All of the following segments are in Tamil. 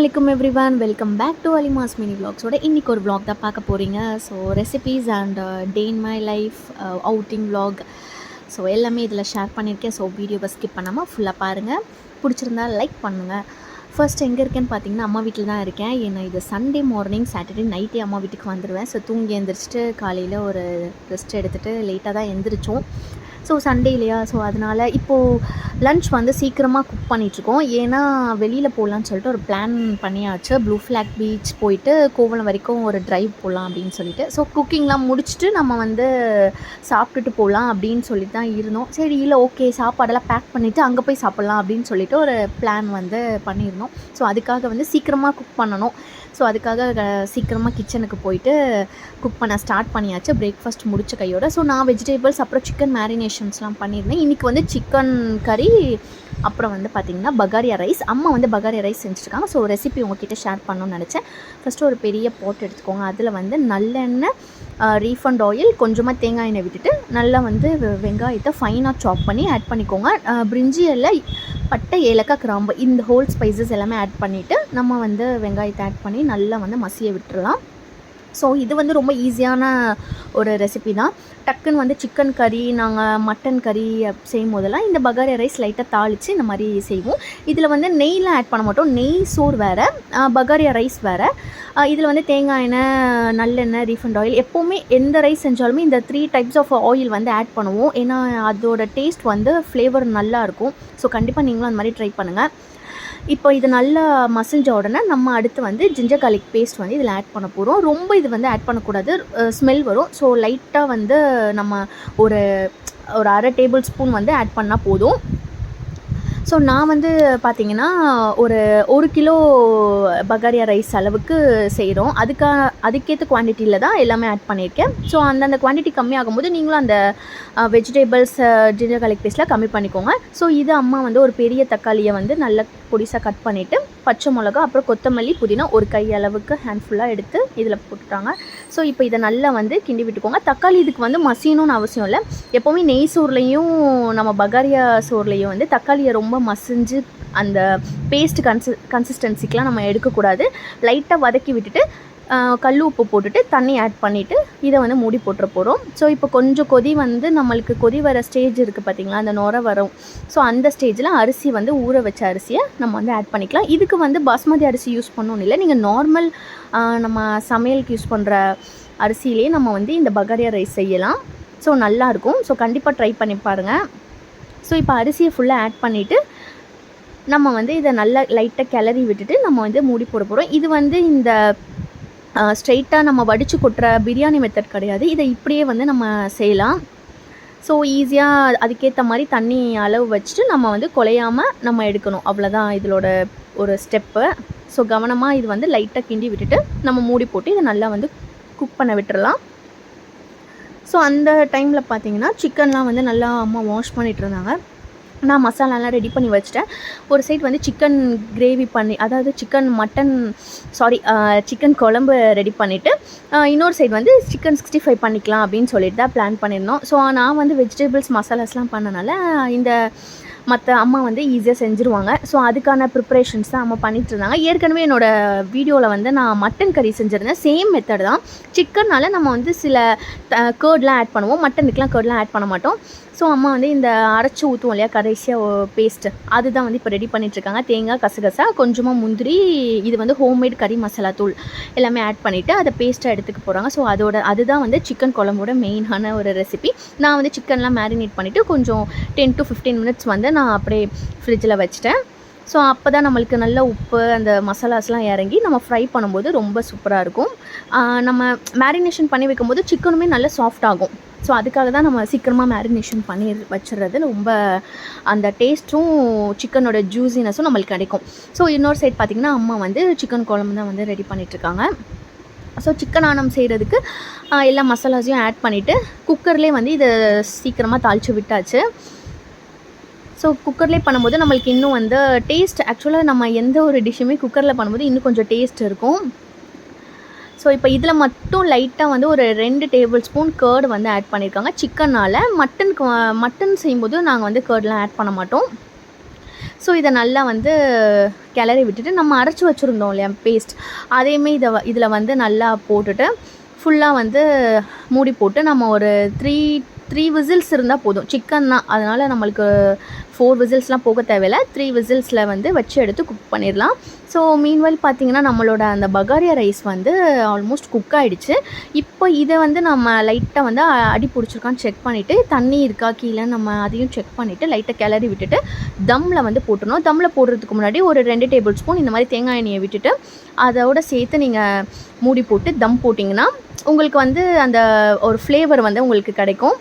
Assalamualaikum everyone, welcome back to Alima's mini vlogs. இன்னைக்கு ஒரு vlog தான் பார்க்க போகிறீங்க. So recipes and day in my life outing vlog. So எல்லாமே இதில் ஷேர் பண்ணியிருக்கேன். ஸோ வீடியோவை ஸ்கிப் பண்ணாமல் ஃபுல்லாக பாருங்கள். பிடிச்சிருந்தா லைக் பண்ணுங்கள். ஃபர்ஸ்ட் எங்கே இருக்கேன்னு பார்த்தீங்கன்னா அம்மா வீட்டில் தான் இருக்கேன். ஏன்னா இது சண்டே மார்னிங் சாட்டர்டே நைட்டே அம்மா வீட்டுக்கு வந்துடுவேன். ஸோ தூங்கி எழுந்திரிச்சிட்டு காலையில் ஒரு ரெஸ்ட் எடுத்துகிட்டு லேட்டாக தான் எழுந்திரிச்சோம். ஸோ சண்டே இல்லையா, ஸோ அதனால் இப்போது லன்ச் வந்து சீக்கிரமாக குக் பண்ணிகிட்ருக்கோம். ஏன்னா வெளியில் போகலான்னு சொல்லிட்டு ஒரு பிளான் பண்ணியாச்சு. ப்ளூ ஃப்ளாக் பீச் போயிட்டு கோவளம் வரைக்கும் ஒரு ட்ரைவ் போகலாம் அப்படின்னு சொல்லிட்டு. ஸோ குக்கிங்லாம் முடிச்சுட்டு நம்ம வந்து சாப்பிட்டுட்டு போகலாம் அப்படின்னு சொல்லிட்டு தான் இருந்தோம். சரி இல்லை ஓகே, சாப்பாடெல்லாம் பேக் பண்ணிவிட்டு அங்கே போய் சாப்பிட்லாம் அப்படின்னு சொல்லிட்டு ஒரு பிளான் வந்து பண்ணியிருந்தோம். ஸோ அதுக்காக வந்து சீக்கிரமாக குக் பண்ணணும். ஸோ அதுக்காக சீக்கிரமாக கிச்சனுக்கு போயிட்டு குக் பண்ண ஸ்டார்ட் பண்ணியாச்சு. பிரேக்ஃபாஸ்ட் முடிச்ச கையோட. ஸோ நான் வெஜிடபிள்ஸ் அப்புறம் சிக்கன் மேரினேஷன்ஸ்லாம் பண்ணியிருந்தேன். இன்றைக்கி வந்து சிக்கன் கறி அப்புறம் வந்து பார்த்திங்கன்னா பகாரியா ரைஸ். அம்மா வந்து பகாரியா ரைஸ் செஞ்சுருக்காங்க. ஸோ ரெசிபி உங்ககிட்ட ஷேர் பண்ணணும்னு நினச்சேன். ஃபஸ்ட்டு ஒரு பெரிய போட் எடுத்துக்கோங்க. அதில் வந்து நல்லெண்ணெய், ரீஃபண்ட் ஆயில், கொஞ்சமாக தேங்காய் எண்ணெய் விட்டுட்டு நல்லா வந்து வெங்காயத்தை ஃபைனாக சாப் பண்ணி ஆட் பண்ணிக்கோங்க. பிரிஞ்சி இலை, பட்டை, ஏலக்காய், கிராம்பு இந்த ஹோல் ஸ்பைசஸ் எல்லாமே ஆட் பண்ணிவிட்டு நம்ம வந்து வெங்காயத்தை ஆட் பண்ணி நல்லா வந்து மசிய விட்டுறலாம். ஸோ இது வந்து ரொம்ப ஈஸியான ஒரு ரெசிபி தான். டக்குன்னு வந்து சிக்கன் கறி, நாங்கள் மட்டன் கறி செய்யும் போதெல்லாம் இந்த பகாரியா ரைஸ் லைட்டாக தாளித்து இந்த மாதிரி செய்வோம். இதில் வந்து நெய்லாம் ஆட் பண்ண மாட்டோம். நெய் சோறு வேறு, பகாரியா ரைஸ் வேறு. இதில் வந்து தேங்காய் எண்ணெய், நல்லெண்ணெய், ரீஃபண்ட் ஆயில், எப்போவுமே எந்த ரைஸ் செஞ்சாலுமே இந்த 3 டைப்ஸ் ஆஃப் ஆயில் வந்து ஆட் பண்ணுவோம். ஏன்னா அதோட டேஸ்ட் வந்து ஃப்ளேவர் நல்லாயிருக்கும். ஸோ கண்டிப்பாக நீங்களும் அந்த மாதிரி ட்ரை பண்ணுங்கள். இப்போ இது நல்லா மசிஞ்ச உடனே நம்ம அடுத்து வந்து ஜிஞ்சர் கார்லிக் பேஸ்ட் வந்து இதில் ஆட் பண்ண போகிறோம். ரொம்ப இது வந்து ஆட் பண்ணக்கூடாது, ஸ்மெல் வரும். ஸோ லைட்டாக வந்து நம்ம ஒரு 1/2 டேபிள் ஸ்பூன் வந்து ஆட் பண்ணால் போதும். ஸோ நான் வந்து பார்த்திங்கன்னா ஒரு கிலோ பகாரியா ரைஸ் அளவுக்கு செய்கிறோம். அதுக்கேற்ற குவான்டிட்டியில் தான் எல்லாமே ஆட் பண்ணியிருக்கேன். ஸோ அந்தந்த குவான்டிட்டி கம்மியாகும்போது நீங்களும் அந்த வெஜிடபிள்ஸ், ஜிஞ்சர் கார்லிக் பேஸ்ட்லாம் கம்மி பண்ணிக்கோங்க. ஸோ இது அம்மா வந்து ஒரு பெரிய தக்காளியை வந்து நல்லா பொடிசாக கட் பண்ணிவிட்டு பச்சை மிளகா, அப்புறம் கொத்தமல்லி, புதினா ஒரு கை அளவுக்கு ஹேண்ட்ஃபுல்லாக எடுத்து இதில் போட்டுட்டாங்க. ஸோ இப்போ இதை நல்லா வந்து கிண்டி விட்டுக்கோங்க. தக்காளி இதுக்கு வந்து மசியணும்னு அவசியம் இல்லை. எப்போவுமே நெய் சோறுலையும் நம்ம பகாரியா சோறுலையும் வந்து தக்காளியை ரொம்ப மசிஞ்சு அந்த பேஸ்ட் கன்சிஸ்டன்சிக்கெலாம் நம்ம எடுக்கக்கூடாது. லைட்டாக வதக்கி விட்டுட்டு கல் உப்பு போட்டுட்டு தண்ணி ஆட் பண்ணிவிட்டு இதை வந்து மூடி போட்டுற போகிறோம். ஸோ இப்போ கொஞ்சம் கொதி வந்து நம்மளுக்கு கொதி வர ஸ்டேஜ் இருக்குது பார்த்திங்களா, அந்த நுர வரும். ஸோ அந்த ஸ்டேஜில் அரிசி வந்து ஊற வச்ச அரிசியை நம்ம வந்து ஆட் பண்ணிக்கலாம். இதுக்கு வந்து பாஸ்மதி அரிசி யூஸ் பண்ணணும்னு இல்லை, நீங்கள் நார்மல் நம்ம சமையலுக்கு யூஸ் பண்ணுற அரிசியிலே நம்ம வந்து இந்த பகாரியா ரைஸ் செய்யலாம். ஸோ நல்லாயிருக்கும். ஸோ கண்டிப்பாக ட்ரை பண்ணி பாருங்கள். ஸோ இப்போ அரிசியை ஃபுல்லாக ஆட் பண்ணிவிட்டு நம்ம வந்து இதை நல்லா லைட்டாக கிளறி விட்டுட்டு நம்ம வந்து மூடி போட போகிறோம். இது வந்து இந்த ஸ்ட்ரெயிட்டாக நம்ம வடித்து கொட்டுற பிரியாணி மெத்தட் கிடையாது. இதை இப்படியே வந்து நம்ம செய்யலாம். ஸோ ஈஸியாக அதுக்கேற்ற மாதிரி தண்ணி அளவு வச்சுட்டு நம்ம வந்து குலையாமல் நம்ம எடுக்கணும். அவ்வளோதான் இதோட ஒரு ஸ்டெப்பு. ஸோ கவனமாக இது வந்து லைட்டாக கிண்டி விட்டுட்டு நம்ம மூடி போட்டு இதை நல்லா வந்து குக் பண்ண விட்டுறலாம். ஸோ அந்த டைமில் பார்த்திங்கன்னா சிக்கன்லாம் வந்து நல்லா அம்மா வாஷ் பண்ணிகிட்டு இருந்தாங்க. நான் மசாலாலாம் ரெடி பண்ணி வச்சிட்டேன். ஒரு சைட் வந்து சிக்கன் கிரேவி பண்ணி, அதாவது சிக்கன் குழம்பு ரெடி பண்ணிவிட்டு இன்னொரு சைடு வந்து சிக்கன் 65 பண்ணிக்கலாம் அப்படின்னு சொல்லிட்டு தான் பிளான் பண்ணியிருந்தோம். ஸோ நான் வந்து வெஜிடபிள்ஸ் மசாலாஸ்லாம் பண்ணனால இந்த மற்ற அம்மா வந்து ஈஸியாக செஞ்சுருவாங்க. ஸோ அதுக்கான ப்ரிப்ரேஷன்ஸ் தான் அம்மா பண்ணிகிட்டு இருந்தாங்க. ஏற்கனவே என்னோடய வீடியோவில் வந்து நான் மட்டன் கறி செஞ்சுருந்தேன். சேம் மெத்தட் தான். சிக்கனால் நம்ம வந்து சில கேர்ட்லாம் ஆட் பண்ணுவோம், மட்டனுக்குலாம் கேர்ட்லாம் ஆட் பண்ண மாட்டோம். ஸோ அம்மா வந்து இந்த அரைச்சி ஊற்றுவோம் இல்லையா கடைசியாக பேஸ்ட்டு, அதுதான் வந்து இப்போ ரெடி பண்ணிகிட்ருக்காங்க. தேங்காய், கசகசா, கொஞ்சமாக முந்திரி, இது வந்து ஹோம்மேட் கறி மசாலா தூள் எல்லாமே ஆட் பண்ணிவிட்டு அதை பேஸ்ட்டாக எடுத்துக்க போகிறாங்க. ஸோ அதுதான் வந்து சிக்கன் குழம்போட மெயினான ஒரு ரெசிபி. நான் வந்து சிக்கன்லாம் மேரினேட் பண்ணிவிட்டு கொஞ்சம் 10 to 15 மினிட்ஸ் வந்து நான் அப்படியே ஃப்ரிட்ஜில் வச்சுட்டேன். ஸோ அப்போ தான் நம்மளுக்கு நல்ல உப்பு அந்த மசாலாஸ்லாம் இறங்கி நம்ம ஃப்ரை பண்ணும்போது ரொம்ப சூப்பராக இருக்கும். நம்ம மேரினேஷன் பண்ணி வைக்கும்போது சிக்கனுமே நல்லா சாஃப்ட் ஆகும். ஸோ அதுக்காக தான் நம்ம சீக்கிரமாக மேரினேஷன் பண்ணி வச்சுறது. ரொம்ப அந்த டேஸ்ட்டும் சிக்கனோட ஜூஸினஸும் நம்மளுக்கு கிடைக்கும். ஸோ இன்னொரு சைட் பார்த்திங்கன்னா அம்மா வந்து சிக்கன் குழம்பு தான் வந்து ரெடி பண்ணிகிட்ருக்காங்க. ஸோ சிக்கன் ஆனம் செய்கிறதுக்கு எல்லா மசாலாஸையும் ஆட் பண்ணிவிட்டு குக்கர்லேயே வந்து இதை சீக்கிரமாக தாளித்து விட்டாச்சு. ஸோ குக்கர்லேயே பண்ணும்போது நம்மளுக்கு இன்னும் வந்து டேஸ்ட், ஆக்சுவலாக நம்ம எந்த ஒரு டிஷ்ஷுமே குக்கரில் பண்ணும்போது இன்னும் கொஞ்சம் டேஸ்ட் இருக்கும். ஸோ இப்போ இதில் மட்டும் லைட்டாக வந்து ஒரு 2 டேபிள் ஸ்பூன் கர்டு வந்து ஆட் பண்ணியிருக்காங்க. சிக்கனால் மட்டன் செய்யும்போது நாங்கள் வந்து கர்ட்லாம் ஆட் பண்ண மாட்டோம். ஸோ இதை நல்லா வந்து கிளறி விட்டுட்டு நம்ம அரைச்சி வச்சுருந்தோம் இல்லையா பேஸ்ட், அதையுமே இதில் வந்து நல்லா போட்டுட்டு ஃபுல்லாக வந்து மூடி போட்டு நம்ம ஒரு த்ரீ விசில்ஸ் இருந்தால் போதும். சிக்கன் தான், அதனால் நம்மளுக்கு 4 விசில்ஸ்லாம் போக தேவையில்லை. 3 விசில்ஸில் வந்து வச்சு எடுத்து குக் பண்ணிடலாம். ஸோ மீன்வைல் பார்த்திங்கன்னா நம்மளோட அந்த பகாரியா ரைஸ் வந்து ஆல்மோஸ்ட் குக் ஆகிடுச்சு. இப்போ இதை வந்து நம்ம லைட்டாக வந்து அடி பிடிச்சிருக்கான்னு செக் பண்ணிவிட்டு, தண்ணி இருக்கா கீழே நம்ம அதையும் செக் பண்ணிவிட்டு லைட்டாக கிளறி விட்டுட்டு தம்மில் வந்து போட்டுடணும். தம்மில் போடுறதுக்கு முன்னாடி ஒரு 2 டேபிள் ஸ்பூன் இந்த மாதிரி தேங்காய் எண்ணெயை விட்டுட்டு அதோட சேர்த்து நீங்கள் மூடி போட்டு தம் போட்டிங்கன்னா உங்களுக்கு வந்து அந்த ஒரு ஃப்ளேவர் வந்து உங்களுக்கு கிடைக்கும்.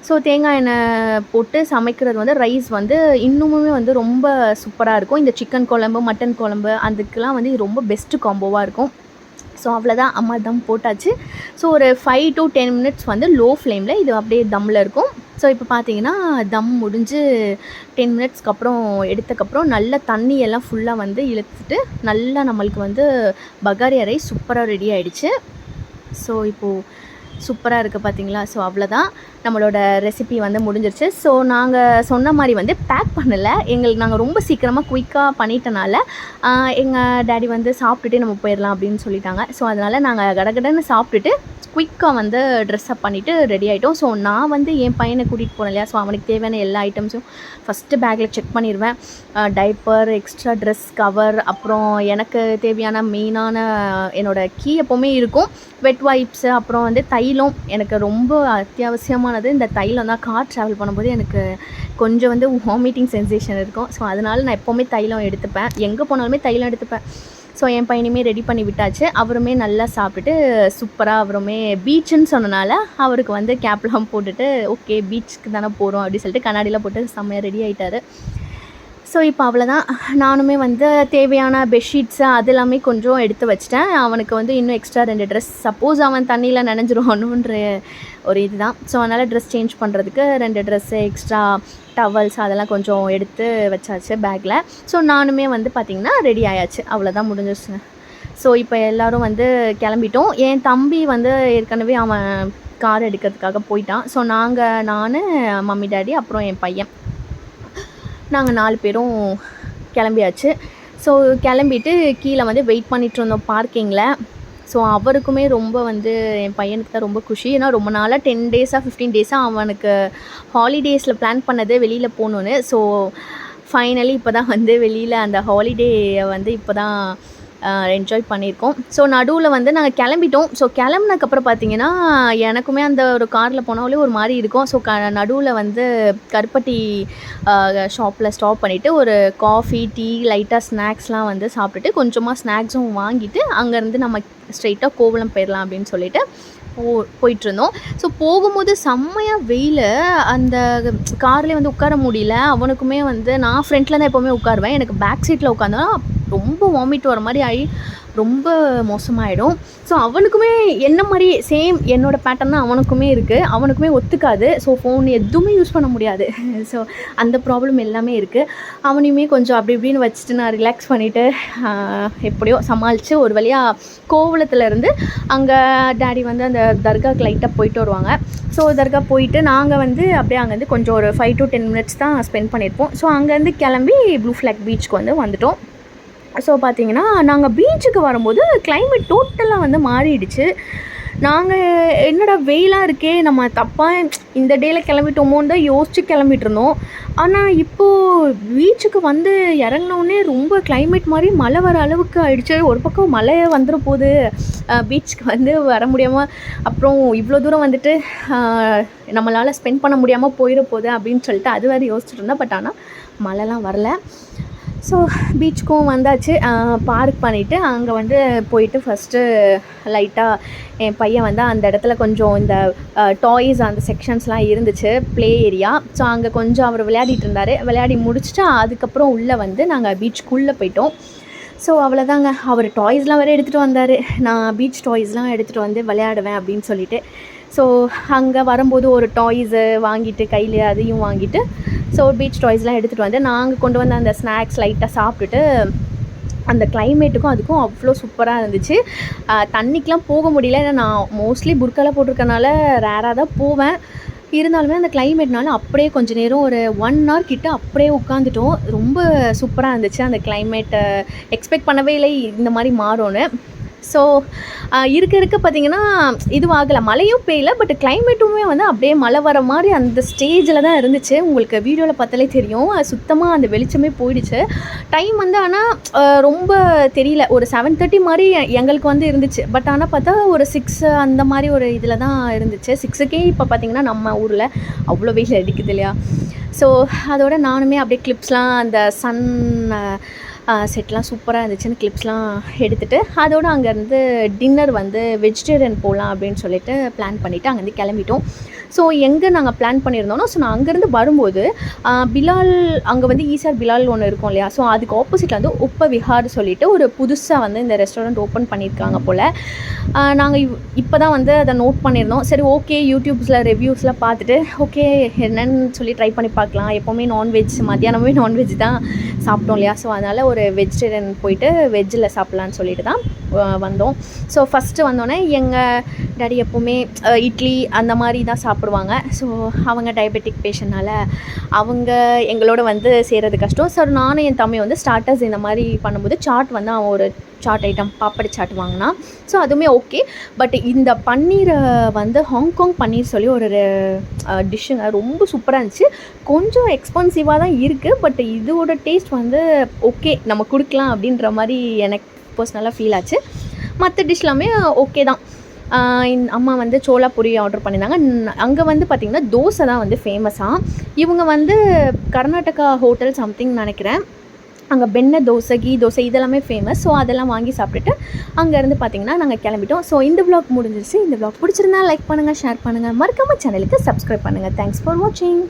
ஸோ தேங்காய் எண்ணெய் போட்டு சமைக்கிறது வந்து ரைஸ் வந்து இன்னுமுமே வந்து ரொம்ப சூப்பராக இருக்கும். இந்த சிக்கன் குழம்பு, மட்டன் குழம்பு அதுக்கெலாம் வந்து இது ரொம்ப பெஸ்ட்டு காம்போவாக இருக்கும். ஸோ அவ்வளோதான், அம்மா தம் போட்டாச்சு. ஸோ ஒரு 5 to 10 மினிட்ஸ் வந்து லோ ஃப்ளேமில் இது அப்படியே தம்மில் இருக்கும். ஸோ இப்போ பார்த்தீங்கன்னா தம் முடிஞ்சு 10 மினிட்ஸ்க்கு அப்புறம் எடுத்தக்கப்புறம் நல்லா தண்ணியெல்லாம் ஃபுல்லாக வந்து இழுத்துட்டு நல்லா நம்மளுக்கு வந்து பகாரியா ரைஸ் சூப்பராக ரெடி ஆகிடுச்சு. ஸோ இப்போது சூப்பராக இருக்குது பார்த்தீங்களா. ஸோ அவ்வளோதான், நம்மளோட ரெசிபி வந்து முடிஞ்சிருச்சு. ஸோ நாங்கள் சொன்ன மாதிரி வந்து பேக் பண்ணலை, நாங்கள் ரொம்ப சீக்கிரமாக குயிக்காக பண்ணிட்டனால எங்கள் டேடி வந்து சாப்பிட்டுட்டே நம்ம போயிடலாம் அப்படின்னு சொல்லிட்டாங்க. ஸோ அதனால் நாங்கள் கடகடன்னு சாப்பிட்டுட்டு குயிக்காக வந்து ட்ரெஸ்அப் பண்ணிவிட்டு ரெடி ஆகிட்டோம். ஸோ நான் வந்து என் பையனை கூட்டிகிட்டு போனேன் இல்லையா, ஸோ அவனுக்கு தேவையான எல்லா ஐட்டம்ஸும் ஃபஸ்ட்டு பேக்கில் செக் பண்ணிடுவேன். டைப்பர், எக்ஸ்ட்ரா ட்ரெஸ் கவர், அப்புறம் எனக்கு தேவையான மெயினான என்னோடய கீ எப்போவுமே இருக்கும், வெட் வைப்ஸு, அப்புறம் வந்து தைலம். எனக்கு ரொம்ப அத்தியாவசியமானது இந்த தைலம் தான். கார் ட்ராவல் பண்ணும்போது எனக்கு கொஞ்சம் வந்து வாமிட்டிங் சென்சேஷன் இருக்கும். ஸோ அதனால் நான் எப்போவுமே தைலம் எடுத்துப்பேன், எங்கே போனாலுமே தைலம் எடுத்துப்பேன். ஸோ என் பையனுமே ரெடி பண்ணி விட்டாச்சு. அவருமே நல்லா சாப்பிட்டுட்டு சூப்பராக, அவருமே பீச்சுன்னு சொன்னனால அவருக்கு வந்து கேப்லாம் போட்டுட்டு ஓகே பீச்சுக்கு தானே போகிறோம் அப்படின்னு சொல்லிட்டு கண்ணாடியில் போட்டு செம்மையாக ரெடி ஆகிட்டார். ஸோ இப்போ அவ்வளோதான், நானுமே வந்து தேவையான பெட்ஷீட்ஸு அது எல்லாமே கொஞ்சம் எடுத்து வச்சிட்டேன். அவனுக்கு வந்து இன்னும் எக்ஸ்ட்ரா 2 ட்ரெஸ், சப்போஸ் அவன் தண்ணியில் நனைஞ்சிருவானுன்ற ஒரு இதுதான். ஸோ அதனால் ட்ரெஸ் சேஞ்ச் பண்ணுறதுக்கு 2 ட்ரெஸ்ஸு எக்ஸ்ட்ரா டவல்ஸ் அதெல்லாம் கொஞ்சம் எடுத்து வச்சாச்சு பேக்கில். ஸோ நானுமே வந்து பார்த்திங்கன்னா ரெடி ஆயாச்சு, அவ்வளோதான் முடிஞ்சிருச்சுங்க. ஸோ இப்போ எல்லோரும் வந்து கிளம்பிட்டோம். என் தம்பி வந்து ஏற்கனவே அவன் கார் எடுக்கிறதுக்காக போயிட்டான். ஸோ நான், மம்மி டாடி, அப்புறம் என் பையன், நாங்கள் 4 பேரும் கிளம்பியாச்சு. ஸோ கிளம்பிட்டு கீழே வந்து வெயிட் பண்ணிகிட்ருந்தோம் பார்க்கிங்கில். ஸோ அவருக்குமே ரொம்ப வந்து என் பையனுக்கு தான் ரொம்ப குஷி. ஏன்னா ரொம்ப நாளாக 10 டேஸாக 15 டேஸாக அவனுக்கு ஹாலிடேஸில் பிளான் பண்ணது வெளியில் போகணுன்னு. ஸோ ஃபைனலி இப்போ தான் வந்து வெளியில் அந்த ஹாலிடேயை வந்து இப்போ தான் என்ஜாய் பண்ணியிருக்கோம். ஸோ நடுவில் வந்து நாங்கள் கிளம்பிட்டோம். ஸோ கிளம்புனதுக்கப்புறம் பார்த்திங்கன்னா எனக்குமே அந்த ஒரு காரில் போனாலே ஒரு மாதிரி இருக்கும். ஸோ நடுவில் வந்து கருப்பட்டி ஷாப்பில் ஸ்டாப் பண்ணிவிட்டு ஒரு காஃபி, டீ, லைட்டாக ஸ்நாக்ஸ்லாம் வந்து சாப்பிட்டுட்டு கொஞ்சமாக ஸ்நாக்ஸும் வாங்கிட்டு அங்கேருந்து நம்ம ஸ்ட்ரெயிட்டாக கோவளம் போயிடலாம் அப்படின்னு சொல்லிட்டு போயிட்டுருந்தோம். ஸோ போகும்போது செம்மையாக வெயில், அந்த கார்லேயே வந்து உட்கார முடியல. அவனுக்குமே வந்து நான் ஃப்ரண்ட்டில் தான் எப்போவுமே உட்காருவேன், எனக்கு பேக் சீட்டில் உட்காந்தா ரொம்ப வாமிட் வர மாதிரி ஆகி ரொம்ப மோசமாகிடும். ஸோ அவனுக்குமே என்ன மாதிரி சேம் என்னோடய பேட்டர்ன் தான் அவனுக்குமே இருக்குது. அவனுக்குமே ஒத்துக்காது. ஸோ ஃபோன் எதுவுமே யூஸ் பண்ண முடியாது. ஸோ அந்த ப்ராப்ளம் எல்லாமே இருக்குது. அவனையுமே கொஞ்சம் அப்படி இப்படின்னு வச்சுட்டு நான் ரிலாக்ஸ் பண்ணிவிட்டு எப்படியோ சமாளித்து ஒரு வழியாக கோவளத்துலேருந்து அங்கே டேடி வந்து அந்த தர்காவுக்கு லைட்டாக போயிட்டு வருவாங்க. ஸோ தர்கா போயிட்டு நாங்கள் வந்து அப்படியே அங்கேருந்து கொஞ்சம் ஒரு 5 to 10 மினிட்ஸ் தான் ஸ்பெண்ட் பண்ணியிருப்போம். ஸோ அங்கேருந்து கிளம்பி ப்ளூ ஃப்ளாக் பீச்சுக்கு வந்து வந்துட்டோம். ஸோ பார்த்திங்கன்னா நாங்கள் பீச்சுக்கு வரும்போது கிளைமேட் டோட்டலாக வந்து மாறிடுச்சு. நாங்கள் என்னடா வெயிலாக இருக்கே, நம்ம தப்பாக இந்த டேயில் கிளம்பிட்டோமோன்னு தான் யோசித்து கிளம்பிட்டுருந்தோம். ஆனால் இப்போது பீச்சுக்கு வந்து இறங்கினோடனே ரொம்ப கிளைமேட் மாதிரி மழை வர அளவுக்கு ஆகிடுச்சு. ஒரு பக்கம் மழை வந்துட போகுது, பீச்சுக்கு வந்து வர முடியாமல், அப்புறம் இவ்வளோ தூரம் வந்துட்டு நம்மளால் ஸ்பெண்ட் பண்ண முடியாமல் போயிட போகுது அப்படின்னு சொல்லிட்டு அது வேறு யோசிச்சுட்டு இருந்தேன். பட் ஆனால் மழைலாம் வரல. ஸோ பீச்சுக்கும் வந்தாச்சு. பார்க் பண்ணிவிட்டு அங்கே வந்து போயிட்டு ஃபஸ்ட்டு லைட்டாக என் பையன் வந்து அந்த இடத்துல கொஞ்சம் இந்த டாய்ஸ் அந்த செக்ஷன்ஸ்லாம் இருந்துச்சு, ப்ளே ஏரியா. ஸோ அங்கே கொஞ்சம் அவர் விளையாடிட்டு இருந்தார். விளையாடி முடிச்சுட்டு அதுக்கப்புறம் உள்ளே வந்து நாங்கள் பீச்சுக்குள்ளே போயிட்டோம். ஸோ அவ்வளோதாங்க, அவர் டாய்ஸ்லாம் வேறு எடுத்துகிட்டு வந்தார். நான் பீச் டாய்ஸ்லாம் எடுத்துகிட்டு வந்து விளையாடுவேன் அப்படின்னு சொல்லிட்டு. ஸோ அங்கே வரும்போது ஒரு டாய்ஸு வாங்கிட்டு கையில் அதையும் வாங்கிட்டு ஸோ பீச் டாய்ஸ்லாம் எடுத்துகிட்டு வந்து நாங்கள் கொண்டு வந்த அந்த ஸ்நாக்ஸ் லைட்டாக சாப்பிட்டுட்டு அந்த கிளைமேட்டுக்கும் அதுக்கும் அவ்வளோ சூப்பராக இருந்துச்சு. தண்ணிக்கெலாம் போக முடியல, ஏன்னா நான் மோஸ்ட்லி புர்க்காலாம் போட்டிருக்கனால ரேராக தான் போவேன். இருந்தாலுமே அந்த கிளைமேட்னால அப்படியே கொஞ்ச நேரம் ஒரு 1 ஹவர் கிட்ட அப்படியே உட்காந்துட்டோம். ரொம்ப சூப்பரா இருந்துச்சு அந்த கிளைமேட்டை. எக்ஸ்பெக்ட் பண்ணவே இல்லை இந்த மாதிரி மாறும்னு. ஸோ இருக்க இருக்க பார்த்திங்கன்னா இதுவாகலை, மழையும் பெய்யல, பட் கிளைமேட்டுமே வந்து அப்படியே மழை வர மாதிரி அந்த ஸ்டேஜில் தான் இருந்துச்சு. உங்களுக்கு வீடியோவில் பார்த்தாலே தெரியும், சுத்தமாக அந்த வெளிச்சமே போயிடுச்சு. டைம் வந்து ஆனால் ரொம்ப தெரியல, ஒரு 7:30 மாதிரி எங்களுக்கு வந்து இருந்துச்சு. பட் ஆனால் பார்த்தா ஒரு 6 அந்த மாதிரி ஒரு இதில் தான் இருந்துச்சு. 6க்கே இப்போ பார்த்திங்கன்னா நம்ம ஊரில் அவ்வளோ வெயில் அடிக்குது இல்லையா. ஸோ அதோட நானுமே அப்படியே கிளிப்ஸ்லாம் அந்த சன் செட்லாம் சூப்பராக இருந்துச்சுன்னு கிளிப்ஸ்லாம் எடுத்துகிட்டு அதோடு அங்கேருந்து டின்னர் வந்து வெஜிடேரியன் போகலாம் அப்படின்னு சொல்லிட்டு பிளான் பண்ணிவிட்டு அங்கேருந்து கிளம்பிட்டோம். ஸோ எங்கே நாங்கள் பிளான் பண்ணியிருந்தோன்னா, ஸோ நான் அங்கேருந்து வரும்போது பிலால் அங்கே வந்து ஈசார் பிலால் ஒன்று இருக்கும் இல்லையா, ஸோ அதுக்கு ஆப்போசிட்டில் வந்து உப்ப விஹார் சொல்லிட்டு ஒரு புதுசாக வந்து இந்த ரெஸ்டாரண்ட் ஓப்பன் பண்ணியிருக்காங்க போல். நாங்கள் இப்போ தான் வந்து அதை நோட் பண்ணியிருந்தோம். சரி ஓகே, யூடியூப்ஸில் ரிவ்யூஸ்லாம் பார்த்துட்டு ஓகே என்னன்னு சொல்லி ட்ரை பண்ணி பார்க்கலாம். எப்போவுமே நான்வெஜ், மத்தியானமே நான்வெஜ் தான் சாப்பிட்டோம் இல்லையா, ஸோ அதனால் ஒரு வெஜிடேரியன் போயிட்டு வெஜ்ஜில் சாப்பிட்லான்னு சொல்லிட்டு தான் வந்தோம். ஸோ ஃபஸ்ட்டு வந்தோடனே எங்கள் டாடி எப்போவுமே இட்லி அந்த மாதிரி தான் சாப்பிடுவாங்க. ஸோ அவங்க டயபெட்டிக் பேஷண்ட்னால அவங்க எங்களோட வந்து சேர்றது கஷ்டம். ஸோ நானும் என் தம்பி வந்து ஸ்டார்டர்ஸ் இந்த மாதிரி பண்ணும்போது சாட் வந்து அவன் ஒரு சாட் ஐட்டம் பாப்படி சாட் வாங்கினான். ஸோ அதுவுமே ஓகே. பட் இந்த பன்னீரை வந்து ஹாங்காங் பன்னீர் சொல்லி ஒரு டிஷ்ஷுங்க, ரொம்ப சூப்பராக இருந்துச்சு. கொஞ்சம் எக்ஸ்பென்சிவாக தான் இருக்குது, பட் இதோட டேஸ்ட் வந்து ஓகே, நம்ம கொடுக்கலாம் அப்படின்ற மாதிரி எனக்கு பர்சனலாக ஃபீல் ஆச்சு. மற்ற டிஷ்லாமே ஓகே தான். அம்மா வந்து சோளா பூரி ஆர்டர் பண்ணியிருந்தாங்க. அங்கே வந்து பார்த்திங்கன்னா தோசை தான் வந்து ஃபேமஸாக. இவங்க வந்து கர்நாடகா ஹோட்டல் சம்திங் நினைக்கிறேன். அங்கே பெண்ணை தோசை, கீ தோசை இதெல்லாமே ஃபேமஸ். ஸோ அதெல்லாம் வாங்கி சாப்பிட்டுட்டு அங்கேருந்து பார்த்திங்கன்னா நாங்கள் கிளம்பிட்டோம். ஸோ இந்த விளாக் முடிஞ்சிருச்சு. இந்த விளாக் பிடிச்சிருந்தா லைக் பண்ணுங்கள், ஷேர் பண்ணுங்கள், மறக்காமல் சேனலுக்கு சப்ஸ்கிரைப் பண்ணுங்கள். தேங்க்ஸ் ஃபார் வாட்சிங்.